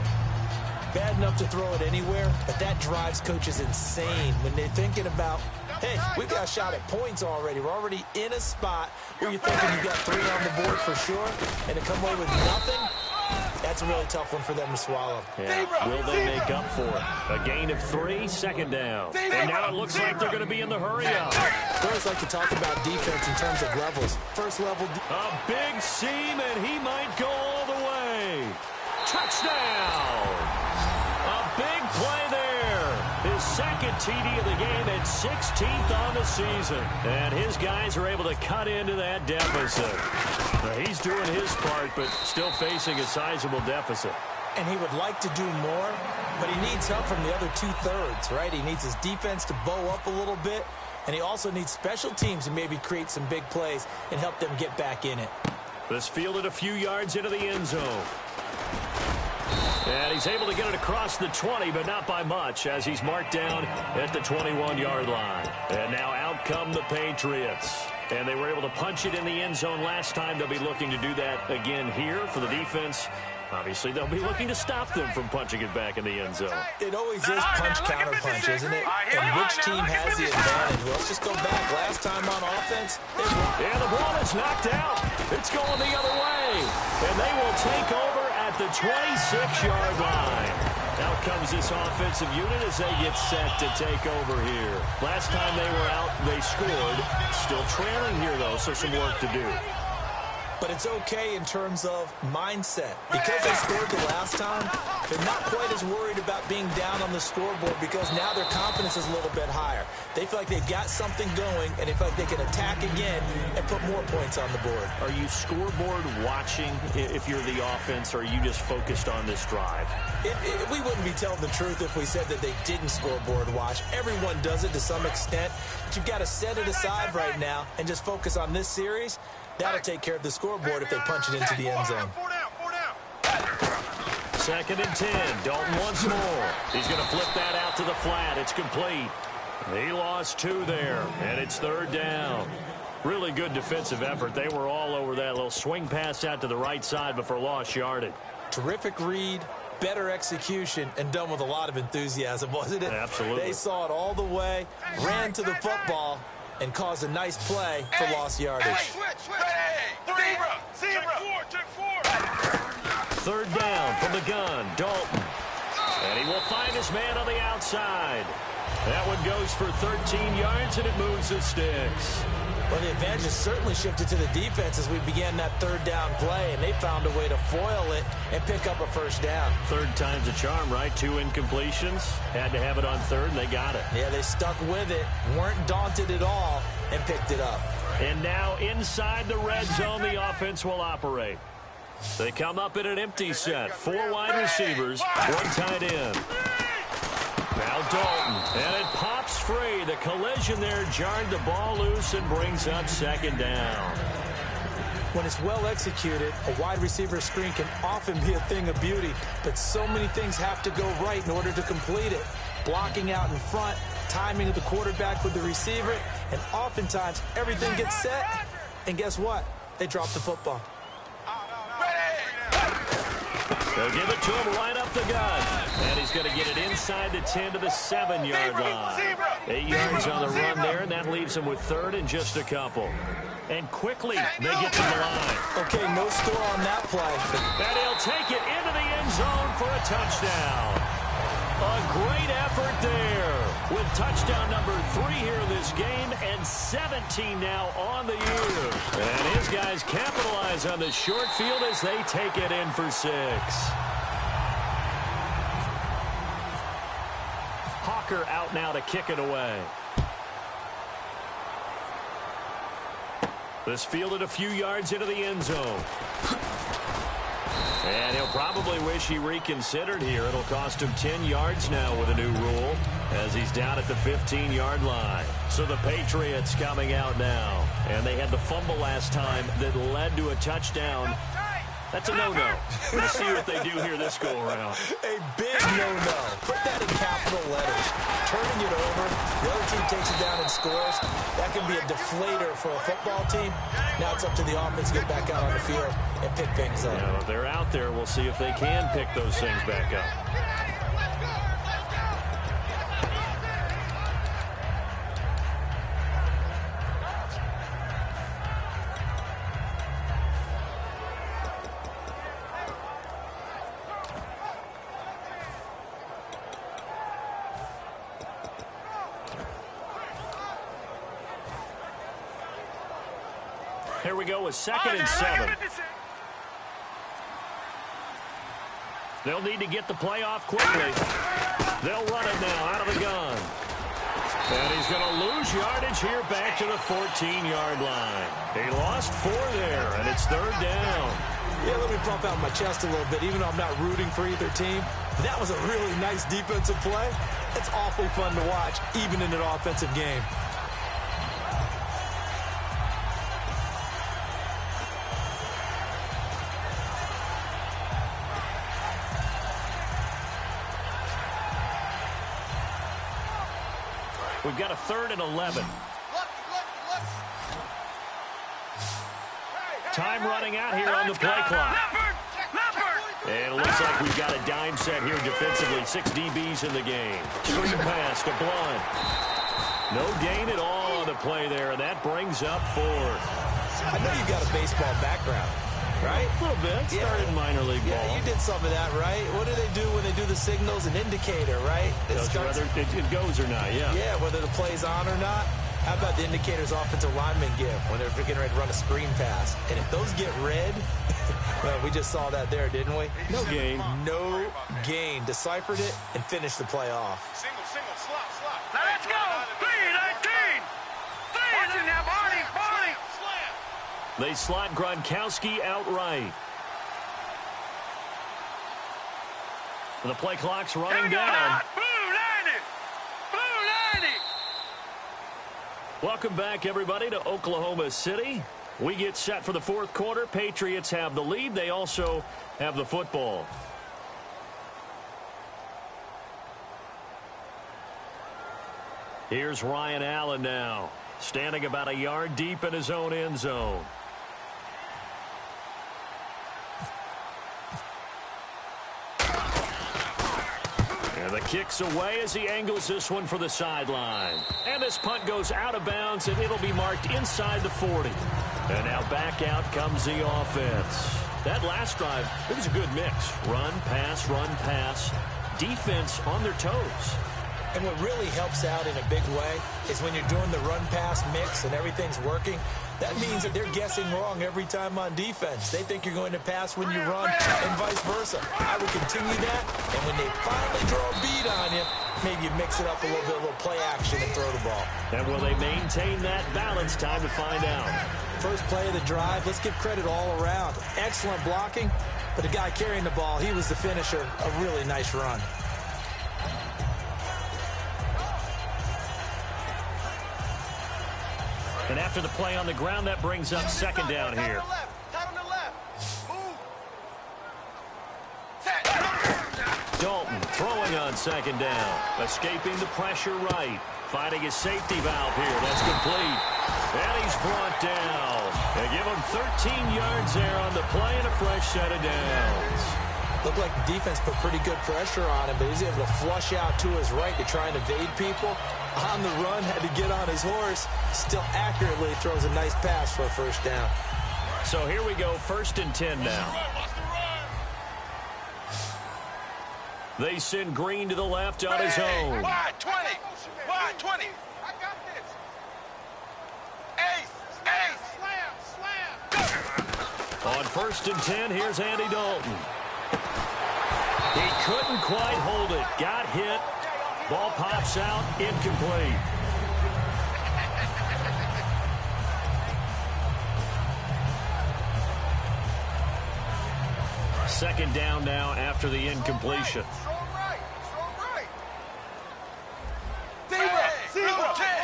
Speaker 3: Bad enough to throw it anywhere, but that drives coaches insane when they're thinking about, hey, we've got a shot at points already. We're already in a spot where you're thinking you've got 3 on the board for sure, and to come away with nothing, that's a really tough one for them to swallow.
Speaker 2: Yeah. Will they make up for it? A gain of 3, 2nd down. And now it looks like they're going to be in the hurry up.
Speaker 3: I always like to talk about defense in terms of levels. First level.
Speaker 2: A big seam, and he might go all the way. Touchdown! A big play there. His 2nd TD of the game at 16th on the season. And his guys are able to cut into that deficit. He's doing his part, but still facing a sizable deficit.
Speaker 3: And he would like to do more, but he needs help from the other 2/3, right? He needs his defense to bow up a little bit, and he also needs special teams to maybe create some big plays and help them get back in it.
Speaker 2: This fielded a few yards into the end zone. And he's able to get it across the 20, but not by much, as he's marked down at the 21-yard line. And now out come the Patriots. And they were able to punch it in the end zone last time. They'll be looking to do that again here for the defense. Obviously, they'll be looking to stop them from punching it back in the end zone.
Speaker 3: It always is punch-counter-punch, isn't it? And which team has the advantage? Well, let's just go back. Last time on offense,
Speaker 2: and the ball is knocked out. It's going the other way. And they will take over at the 26-yard line. Out comes this offensive unit as they get set to take over here. Last time they were out, they scored. Still trailing here, though, so some work to do.
Speaker 3: But it's okay in terms of mindset. Because they scored the last time, they're not quite as worried about being down on the scoreboard because now their confidence is a little bit higher. They feel like they've got something going, and they feel like they can attack again and put more points on the board.
Speaker 2: Are you scoreboard watching if you're the offense, or are you just focused on this drive?
Speaker 3: We wouldn't be telling the truth if we said that they didn't scoreboard watch. Everyone does it to some extent. But you've got to set it aside right now and just focus on this series. That'll take care of the scoreboard if they punch it into the end zone.
Speaker 2: 2nd and 10. Dalton once more. He's going to flip that out to the flat. It's complete. He lost 2 there, and it's 3rd down. Really good defensive effort. They were all over that little swing pass out to the right side before lost yardage.
Speaker 3: Terrific read, better execution, and done with a lot of enthusiasm, wasn't it?
Speaker 2: Absolutely.
Speaker 3: They saw it all the way, ran to the football, and caused a nice play for lost yardage.
Speaker 2: Third down from the gun, Dalton. And he will find his man on the outside. That one goes for 13 yards, and it moves the sticks.
Speaker 3: Well, the advantage has certainly shifted to the defense as we began that 3rd down play, and they found a way to foil it and pick up a 1st down.
Speaker 2: 3rd time's a charm, right? 2 incompletions. Had to have it on 3rd, and they got it.
Speaker 3: Yeah, they stuck with it, weren't daunted at all, and picked it up.
Speaker 2: And now inside the red zone, the offense will operate. They come up in an empty set. 4 wide receivers, 1 tight end. Now Dalton, and it pops free. The collision there jarred the ball loose and brings up 2nd down.
Speaker 3: When it's well executed, a wide receiver screen can often be a thing of beauty, but so many things have to go right in order to complete it. Blocking out in front, timing of the quarterback with the receiver, and oftentimes everything gets set, and guess what? They drop the football.
Speaker 2: They'll give it to him right up the gut. And he's going to get it inside the 10 to the 7-yard line. 8 yards on the run there, and that leaves him with 3rd and just a couple. And quickly, they get to the line.
Speaker 3: Okay, no score on that play.
Speaker 2: And he'll take it into the end zone for a touchdown. A great effort there with touchdown number 3 here in this game and 17 now on the year. And his guys capitalize on the short field as they take it in for 6. Hawker out now to kick it away. This fielded a few yards into the end zone. And he'll probably wish he reconsidered here. It'll cost him 10 yards now with a new rule as he's down at the 15-yard line. So the Patriots coming out now. And they had the fumble last time that led to a touchdown. That's a no-no. We'll see what they do here this go-around.
Speaker 3: A big no-no. Put that in capital letters. Turning it over, the other team takes it down and scores. That can be a deflator for a football team. Now it's up to the offense to get back out on the field and pick things up.
Speaker 2: Yeah, if they're out there, we'll see if they can pick those things back up. Here we go with 2nd and 7. They'll need to get the play off quickly. They'll run it now out of the gun. And he's going to lose yardage here back to the 14-yard line. He lost 4 there, and it's 3rd down.
Speaker 3: Yeah, let me pump out my chest a little bit, even though I'm not rooting for either team. That was a really nice defensive play. It's awfully fun to watch, even in an offensive game.
Speaker 2: We've got a 3rd and 11. Time running out here on the play clock. And it looks like we've got a dime set here defensively. 6 DBs in the game. Screen pass to Blunt. No gain at all on the play there, and that brings up 4.
Speaker 3: I know you've got a baseball background, right?
Speaker 2: A little bit. Started minor league ball.
Speaker 3: Yeah, you did some of that, right? What do they do when they do the signals? An indicator, right?
Speaker 2: Whether it goes or not, yeah.
Speaker 3: Yeah, whether the play's on or not. How about the indicators offensive linemen give when they're getting ready to run a screen pass? And if those get red? Well, we just saw that there, didn't we?
Speaker 2: No gain.
Speaker 3: No gain. Deciphered it and finished the play off.
Speaker 4: Single, slop. Now let's go. 3-19. Watching now, Barney.
Speaker 2: They slot Gronkowski outright. The play clock's running down.
Speaker 4: Blue 90.
Speaker 2: Welcome back, everybody, to Oklahoma City. We get set for the fourth quarter. Patriots have the lead. They also have the football. Here's Ryan Allen now, standing about a yard deep in his own end zone. And the kick's away as he angles this one for the sideline. And this punt goes out of bounds, and it'll be marked inside the 40. And now back out comes the offense. That last drive, it was a good mix. Run, pass, defense on their toes.
Speaker 3: And what really helps out in a big way is when you're doing the run-pass mix and everything's working, that means that they're guessing wrong every time on defense. They think you're going to pass when you run and vice versa. I would continue that, and when they finally draw a beat on you, maybe you mix it up a little play action and throw the ball.
Speaker 2: And will they maintain that balance? Time to find out.
Speaker 3: First play of the drive, let's give credit all around. Excellent blocking, but the guy carrying the ball, he was the finisher. A really nice run.
Speaker 2: And after the play on the ground, that brings up second down here. Dalton throwing on second down. Escaping the pressure right. Finding his safety valve here. That's complete. And he's brought down. They give him 13 yards there on the play and a fresh set of downs.
Speaker 3: Looked like the defense put pretty good pressure on him, but he's able to flush out to his right to try and evade people. On the run, had to get on his horse. Still accurately throws a nice pass for a first down.
Speaker 2: So here we go, 1st and 10 now. They send Green to the left on his own.
Speaker 4: Wide 20. I got this. Ace. Slam.
Speaker 2: On 1st and 10, here's Andy Dalton. He couldn't quite hold it. Got hit. Ball pops out. Incomplete. Second down now after the incompletion.
Speaker 4: Strong right. Zebra. Watch it.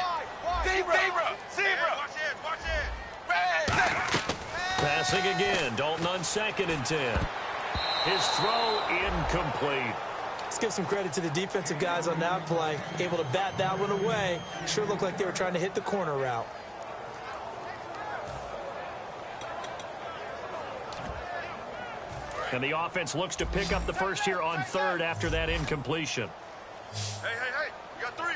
Speaker 2: Passing again. Dalton on 2nd and 10. His throw incomplete.
Speaker 3: Let's give some credit to the defensive guys on that play. Able to bat that one away. Sure looked like they were trying to hit the corner route.
Speaker 2: And the offense looks to pick up the first here on 3rd after that incompletion.
Speaker 4: Hey. You got three.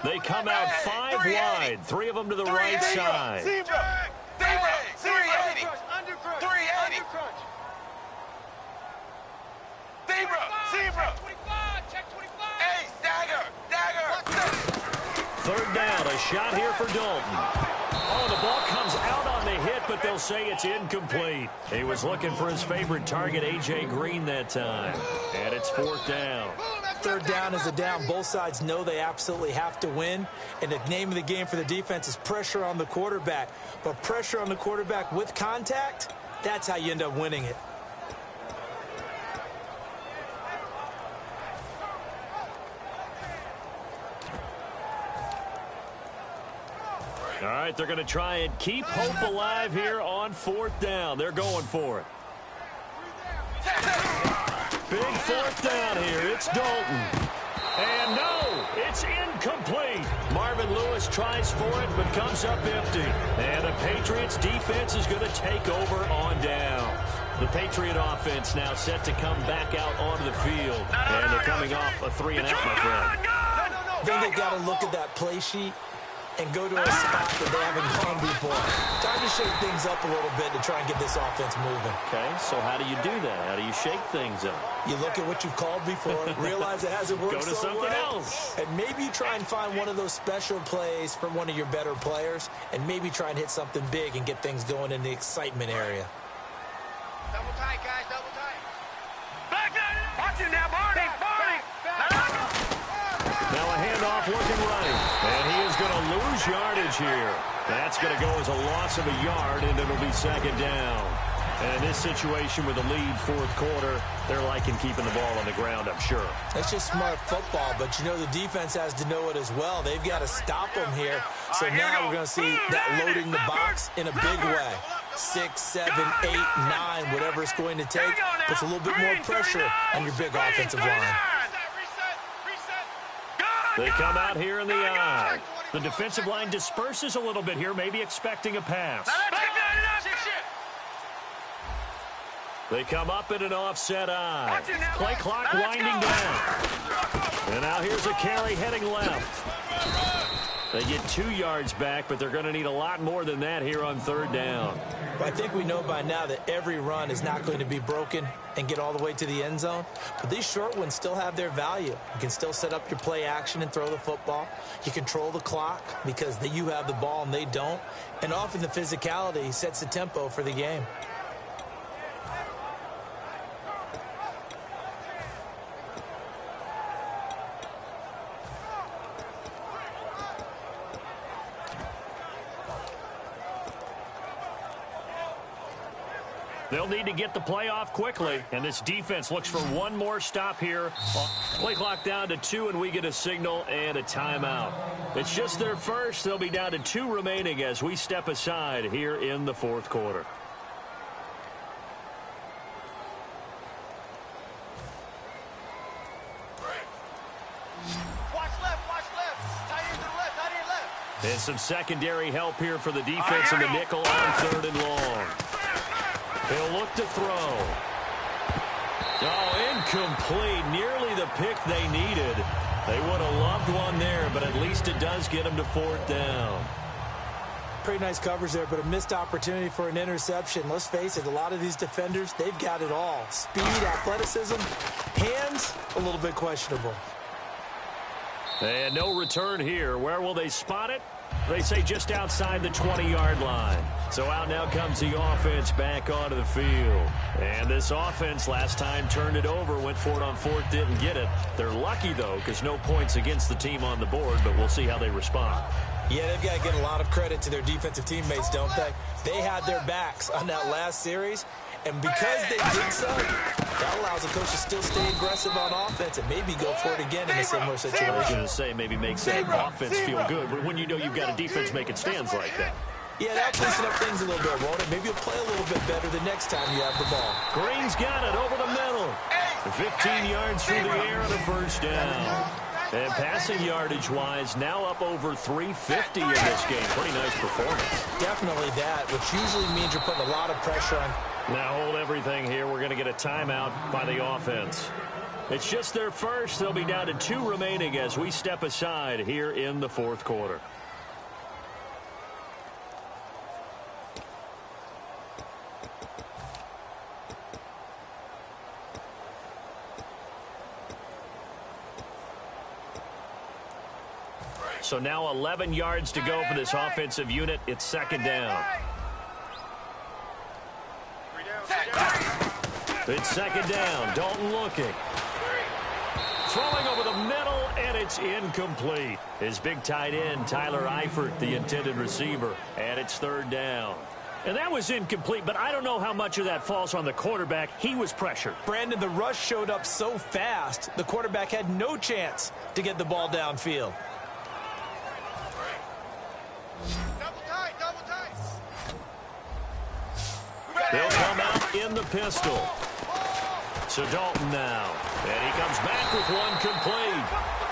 Speaker 2: They come out 5 wide. 3 of them to the right side.
Speaker 4: Zebra. 380. 380. Zebra. 25. Check 25. Ace. Dagger.
Speaker 2: 3rd down. A shot here for Dalton. Oh, the ball comes out on the hit, but they'll say it's incomplete. He was looking for his favorite target, A.J. Green, that time. And it's 4th down.
Speaker 3: 3rd down is a down. Both sides know they absolutely have to win. And the name of the game for the defense is pressure on the quarterback. But pressure on the quarterback with contact, that's how you end up winning it.
Speaker 2: All right, they're going to try and keep hope alive here on 4th down. They're going for it. Big 4th down here. It's Dalton. And no, it's incomplete. Marvin Lewis tries for it, but comes up empty. And the Patriots defense is going to take over on downs. The Patriot offense now set to come back out onto the field. And they're coming off a 3-and-out, my friend.
Speaker 3: I think they've got to look at that play sheet and go to a spot that they haven't gone before. Time to to shake things up a little bit to try and get this offense moving.
Speaker 2: Okay, so how do you do that? How do you shake things up?
Speaker 3: You look at what you've called before, realize it hasn't worked
Speaker 2: Go to
Speaker 3: so
Speaker 2: something
Speaker 3: well,
Speaker 2: else.
Speaker 3: and maybe you try and find one of those special plays from one of your better players, and maybe try and hit something big and get things going in the excitement area.
Speaker 4: Double tight, guys, double tight. Back there! Watch it now, Barney! Barney!
Speaker 2: Now a handoff looking right, and he is going to lose yardage here. That's going to go as a loss of a yard, and it'll be second down. And in this situation with a lead fourth quarter, they're liking keeping the ball on the ground, I'm sure.
Speaker 3: That's just smart football, but you know the defense has to know it as well. They've got to stop them here. So now we're going to see that loading the box in a big way. 6, 7, 8, 9, whatever it's going to take, puts a little bit more pressure on your big offensive line.
Speaker 2: They come out here in the eye. The defensive line disperses a little bit here, maybe expecting a pass. They come up in an offset eye. Play clock winding down. And now here's a carry heading left. They get 2 yards back, but they're going to need a lot more than that here on third down.
Speaker 3: I think we know by now that every run is not going to be broken and get all the way to the end zone. But these short ones still have their value. You can still set up your play action and throw the football. You control the clock because you have the ball and they don't. And often the physicality sets the tempo for the game.
Speaker 2: They'll need to get the play off quickly, and this defense looks for one more stop here. Play clock down to 2, and we get a signal and a timeout. It's just their first. They'll be down to 2 remaining as we step aside here in the fourth quarter.
Speaker 4: Watch left. Tight end to the left, tight end left.
Speaker 2: And some secondary help here for the defense in the nickel on third and long. He'll look to throw. Oh, incomplete. Nearly the pick they needed. They would have loved one there, but at least it does get them to fourth down.
Speaker 3: Pretty nice coverage there, but a missed opportunity for an interception. Let's face it, a lot of these defenders, they've got it all. Speed, athleticism, hands, a little bit questionable.
Speaker 2: And no return here. Where will they spot it? They say just outside the 20-yard line. So out now comes the offense back onto the field. And this offense last time turned it over, went for it on fourth, didn't get it. They're lucky, though, because no points against the team on the board, but we'll see how they respond.
Speaker 3: Yeah, they've got to get a lot of credit to their defensive teammates, don't they? They had their backs on that last series, and because they did so, that allows the coach to still stay aggressive on offense and maybe go for it again in a similar situation.
Speaker 2: I was going to say maybe makes that offense feel good, but when you know you've got a defense making stands like that.
Speaker 3: Yeah, that'll loosen up things a little bit, won't it? Maybe you'll play a little bit better the next time you have the ball.
Speaker 2: Green's got it over the middle. 15 yards through the air on a first down. And passing yardage-wise, now up over 350 in this game. Pretty nice performance.
Speaker 3: Definitely that, which usually means you're putting a lot of pressure on.
Speaker 2: Now hold everything here. We're going to get a timeout by the offense. It's just their first. They'll be down to 2 remaining as we step aside here in the fourth quarter. So now 11 yards to go for this offensive unit. It's second down. It's second down. Dalton looking. Throwing over the middle, and it's incomplete. His big tight end, Tyler Eifert, the intended receiver, and it's third down. And that was incomplete, but I don't know how much of that falls on the quarterback. He was pressured.
Speaker 3: Brandon, the rush showed up so fast, the quarterback had no chance to get the ball downfield.
Speaker 4: Double tight.
Speaker 2: They'll come out in the pistol. So Dalton now. And he comes back with one complete.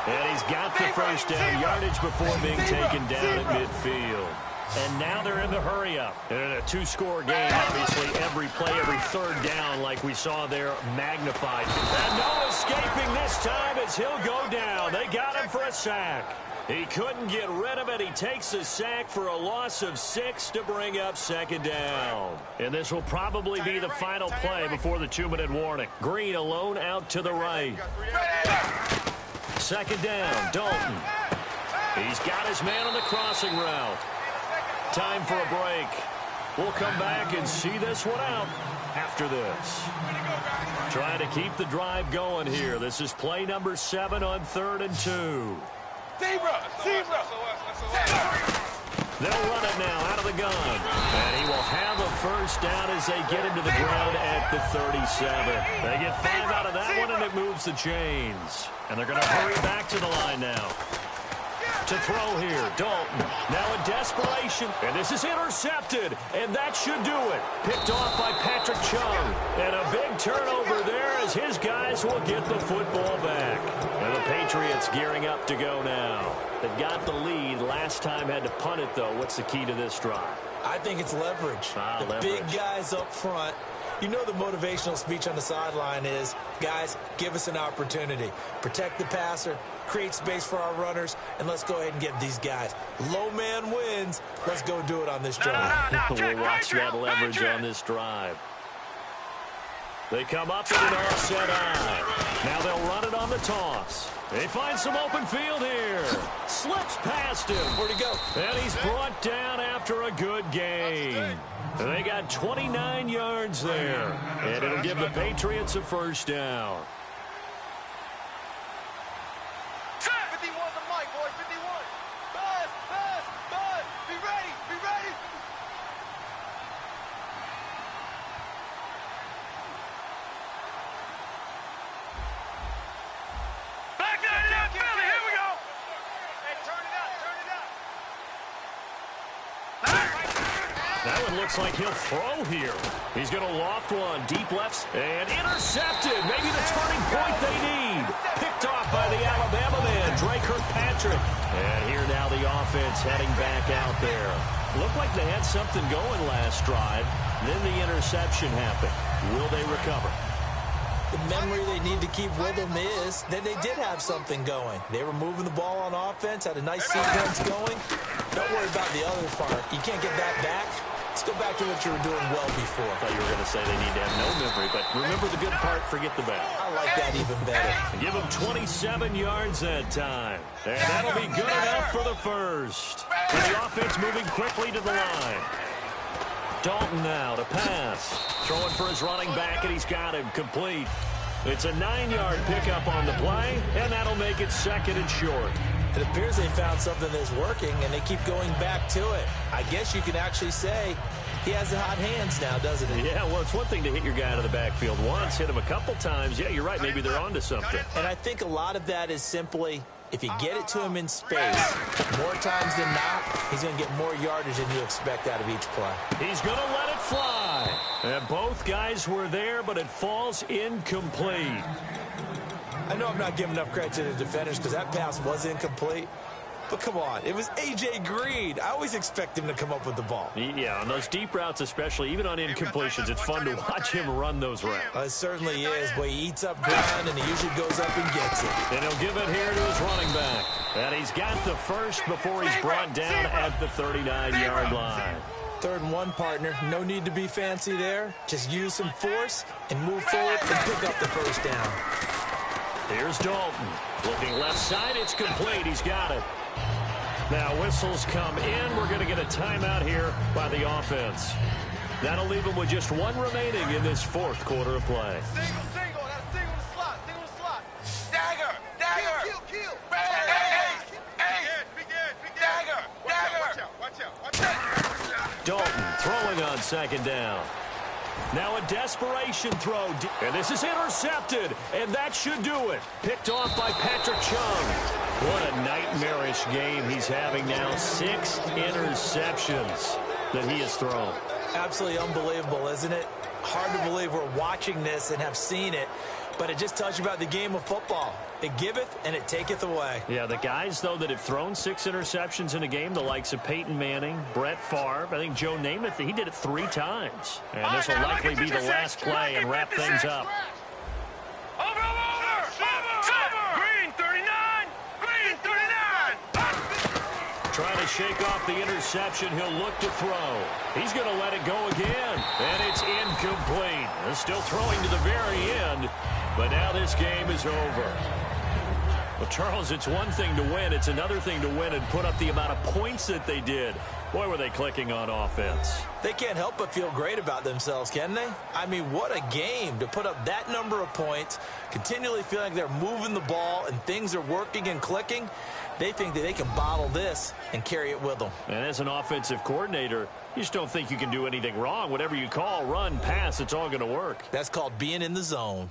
Speaker 2: And he's got the first down yardage before being taken down at midfield. And now they're in the hurry-up. And in a 2-score game, obviously, every play, every third down, like we saw there, magnified. And no escaping this time as he'll go down. They got him for a sack. He couldn't get rid of it. He takes a sack for a loss of 6 to bring up second down. And this will probably be the final play before the 2-minute warning. Green alone out to the right. Second down, Dalton. He's got his man on the crossing route. Time for a break. We'll come back and see this one out after this. Trying to keep the drive going here. This is play number 7 on 3rd and 2. They'll run it now out of the gun. And he will have a first down as they get into the ground at the 37. They get 5 out of that one, and it moves the chains. And they're going to hurry back to the line now. To throw here, Dalton. Now in desperation, and this is intercepted, and that should do it. Picked off by Patrick Chung, and a big turnover there as his guys will get the football back. And the Patriots gearing up to go now. They've got the lead. Last time had to punt it, though. What's the key to this drive?
Speaker 3: I think it's leverage.
Speaker 2: Leverage.
Speaker 3: Big guys up front. You know the motivational speech on the sideline is, guys, give us an opportunity. Protect the passer, create space for our runners, and let's go ahead and get these guys. Low man wins. Let's go do it on this drive.
Speaker 2: We'll watch that leverage on this drive. They come up with an offset eye. Now they'll run it on the toss. They find some open field here. Slips past him.
Speaker 3: Where'd he go?
Speaker 2: And he's brought down after a good gain. They got 29 yards there. And it'll give the Patriots a first down.
Speaker 4: 51 the mic, boy. 51. Buzz, buzz, buzz. Be ready, be ready. Back to the left, Billy. Here we go. Hey, turn it up, turn it up.
Speaker 2: That one looks like he'll throw here. He's going to loft one. Deep lefts and intercepted. Maybe the turning point they need. Picked off by the Alabama man, Dre Kirkpatrick. And here now the offense heading back out there. Looked like they had something going last drive. Then the interception happened. Will they recover?
Speaker 3: The memory they need to keep with them is that they did have something going. They were moving the ball on offense, had a nice sequence going. Don't worry about the other part. You can't get that back. Let's go back to what you were doing well before.
Speaker 2: I thought you were going to say they need to have no memory, but remember the good part, forget the bad.
Speaker 3: I like that even better.
Speaker 2: Give them 27 yards that time. And that'll be good enough for the first. And the offense moving quickly to the line. Dalton now to pass. Throwing for his running back, and he's got him complete. It's a 9-yard pickup on the play, and that'll make it second and short.
Speaker 3: It appears they found something that's working, and they keep going back to it. I guess you can actually say he has the hot hands now, doesn't he?
Speaker 2: Yeah, well, it's one thing to hit your guy out of the backfield once, hit him a couple times. Yeah, you're right. Maybe they're onto something.
Speaker 3: And I think a lot of that is simply, if you get it to him in space, more times than not, he's going to get more yardage than you expect out of each play.
Speaker 2: He's going to let it fly. And both guys were there, but it falls incomplete.
Speaker 3: I know I'm not giving enough credit to the defenders because that pass was incomplete. But come on, it was A.J. Green. I always expect him to come up with the ball.
Speaker 2: Yeah, on those deep routes especially, even on incompletions, it's fun to watch him run those routes.
Speaker 3: It certainly is, but he eats up ground and he usually goes up and gets it.
Speaker 2: And he'll give it here to his running back. And he's got the first before he's brought down at the 39-yard line.
Speaker 3: 3rd and 1, partner. No need to be fancy there. Just use some force and move forward and pick up the first down.
Speaker 2: Here's Dalton. Looking left side, it's complete. He's got it. Now whistles come in. We're going to get a timeout here by the offense. That'll leave them with just one remaining in this 4th quarter of play.
Speaker 4: Single, that's single to slot, Dagger, kill. Dagger. Watch out.
Speaker 2: Dalton throwing on second down. Now a desperation throw, and this is intercepted, and that should do it. Picked off by Patrick Chung. What a nightmarish game he's having now. 6 interceptions that he has thrown.
Speaker 3: Absolutely unbelievable, isn't it? Hard to believe we're watching this and have seen it, but it just tells you about the game of football. It giveth and it taketh away.
Speaker 2: Yeah, the guys, though, that have thrown 6 interceptions in a game, the likes of Peyton Manning, Brett Favre, I think Joe Namath, he did it 3 times. And this will likely be the last play and wrap things up.
Speaker 4: Over. Green 39.
Speaker 2: shake off the interception. He'll look to throw. He's going to let it go again. And it's incomplete. They're still throwing to the very end. But now this game is over. Well, Charles, it's one thing to win. It's another thing to win and put up the amount of points that they did. Boy, were they clicking on offense.
Speaker 3: They can't help but feel great about themselves, can they? I mean, what a game to put up that number of points, continually feeling like they're moving the ball and things are working and clicking. They think that they can bottle this and carry it with them.
Speaker 2: And as an offensive coordinator, you just don't think you can do anything wrong. Whatever you call, run, pass, it's all going to work.
Speaker 3: That's called being in the zone.